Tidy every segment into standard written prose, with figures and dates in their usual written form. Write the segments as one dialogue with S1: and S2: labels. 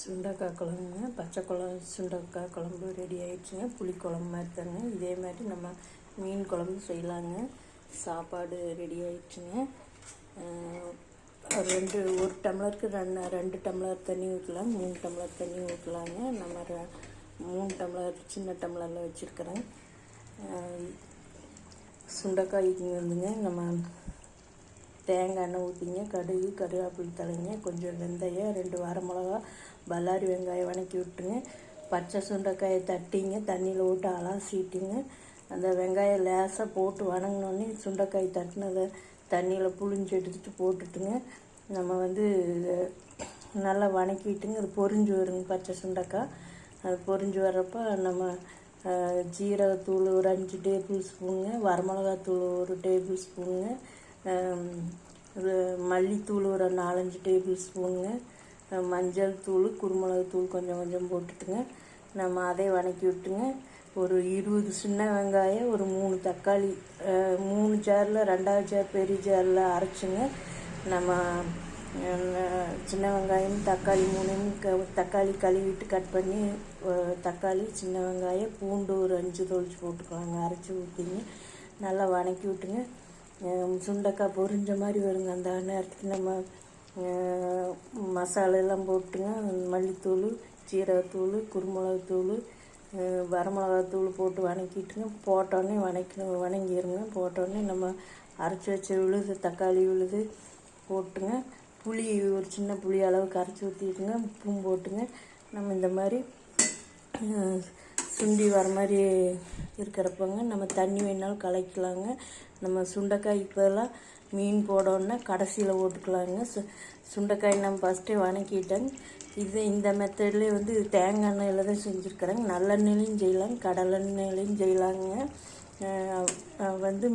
S1: சுண்டக்காய் குழம்புங்க, சுண்டக்காய் குழம்பு ரெடி ஆகிடுச்சுங்க. புளிக்குழம்பு மாதிரி தாங்க. இதே மாதிரி நம்ம மீன் குழம்பு செய்யலாங்க. சாப்பாடு ரெடி ஆகிடுச்சுங்க. ஒரு டம்ளருக்கு ரெண்டு டம்ளர் தண்ணி ஊற்றலாம், 3 டம்ளர் தண்ணி ஊற்றலாங்க. நம்ம 3 டம்ளர் சின்ன டம்ளரில் வச்சுருக்கிறேன். சுண்டைக்காய்க்கு வந்துங்க நம்ம தேங்காய் எண்ணெய் ஊற்றிங்க, கடுகு, கருவேப்பிலை தலைங்க, கொஞ்சம் வெந்தயம், 2 வரமிளகா, பல்லாரி வெங்காயம் வதக்கி விட்டுங்க. பச்சை சுண்டைக்காயை தட்டிங்க, தண்ணியில் விட்டு அலசிட்டுங்க. அந்த வெங்காயம் லேசாக போட்டு வணங்கினோடனே சுண்டைக்காய் தட்டினதை தண்ணியில் புழிஞ்சு எடுத்துகிட்டு போட்டுட்டுங்க. நம்ம நல்லா வதக்கிட்டுங்க. அது பொரிஞ்சு வருங்க பச்சை சுண்டைக்காய். அது பொரிஞ்சு வர்றப்போ நம்ம ஜீரகத்தூள் ஒரு 5 டேபிள் ஸ்பூனுங்க, வரமிளகாத்தூள் ஒரு டேபிள் ஸ்பூனுங்க, மல்லித்தூள் ஒரு 4-5 டேபிள் ஸ்பூனுங்க, மஞ்சள் தூள், குருமிளகுத்தூள் கொஞ்சம் போட்டுட்டுங்க. நம்ம அதை வதக்கி விட்டுங்க. ஒரு 20 சின்ன வெங்காயம், ஒரு 3 தக்காளி, 3 ஜாரில் 2வது ஜார் பெரிய ஜாரில் அரைச்சிங்க. நம்ம சின்ன வெங்காயம், தக்காளி 3 தக்காளி கழுவிட்டு கட் பண்ணி, தக்காளி, சின்ன வெங்காயம், பூண்டு ஒரு 5 தொளிச்சு போட்டுக்கலாங்க. அரைச்சி ஊற்றிங்க. நல்லா வதக்கி விட்டுங்க. சுண்டைக்காய் பொரிஞ்ச மாதிரி வருங்க. அந்த நேரத்துக்கு நம்ம மசாலெல்லாம் போட்டுங்க. மல்லித்தூள், ஜீரகத்தூள், குருமிளகுத்தூள், வரமிளகாத்தூள் போட்டு வதக்கிட்டுங்க. போட்டோடனே வதங்கிடுங்க. போட்டோடனே நம்ம அரைச்சி வச்ச தக்காளி விழுது போட்டுங்க. புளி ஒரு சின்ன புளி அளவுக்கு அரைச்சி ஊற்றிட்டுங்க. உப்பும் போட்டுங்க. நம்ம இந்த மாதிரி சுண்டி வர மாதிரி இருக்கிறப்பங்க நம்ம தண்ணி வேணாலும் கலக்கலாங்க. நம்ம சுண்டைக்காய்க்கு பதிலாக மீன் போடணுன்னா கடைசியில் போட்டுக்கலாங்க. சுண்டைக்காய் நம்ம ஃபஸ்ட்டே வதக்கிட்டேங்க. இந்த மெத்தட்லேயே தேங்காய் எண்ணெயில் தான் செஞ்சுருக்கிறேங்க. நல்லெண்ணெயிலையும் செய்யலாம், கடலெண்ணெயிலையும் செய்யலாங்க.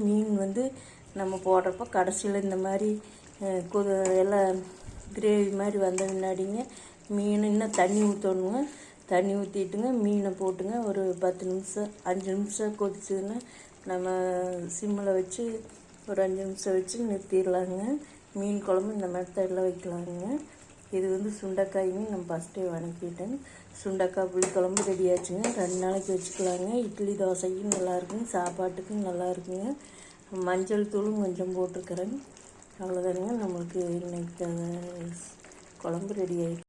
S1: மீன் நம்ம போடுறப்போ கடைசியில் இந்த மாதிரி எல்லாம் கிரேவி மாதிரி வந்த முன்னாடிங்க மீன் இன்னும் தண்ணி ஊற்றணுங்க. தண்ணி ஊற்றிட்டுங்க, மீனை போட்டுங்க. ஒரு 10 நிமிஷம் 5 நிமிஷம் கொதிச்சுதுன்னா நம்ம சிம்மில் வச்சு ஒரு 5 நிமிஷம் வச்சு நிறுத்திடலாங்க. மீன் குழம்பு இந்த மெத்தடில் வைக்கலாங்க. இது சுண்டைக்காய்ங்க நம்ம ஃபஸ்ட்டே வதக்கிட்டேன். சுண்டைக்காய் புளிக்குழம்பு ரெடி ஆச்சுங்க. 2 நாளைக்கு வச்சுக்கலாங்க. இட்லி தோசைக்கும் நல்லாயிருக்குங்க, சாப்பாட்டுக்கும் நல்லா இருக்குங்க. மஞ்சள் தூளும் கொஞ்சம் போட்டிருக்கிறேங்க. அவ்வளோதானுங்க. நம்மளுக்கு இன்னைக்கு குழம்பு ரெடி ஆகிடுச்சு.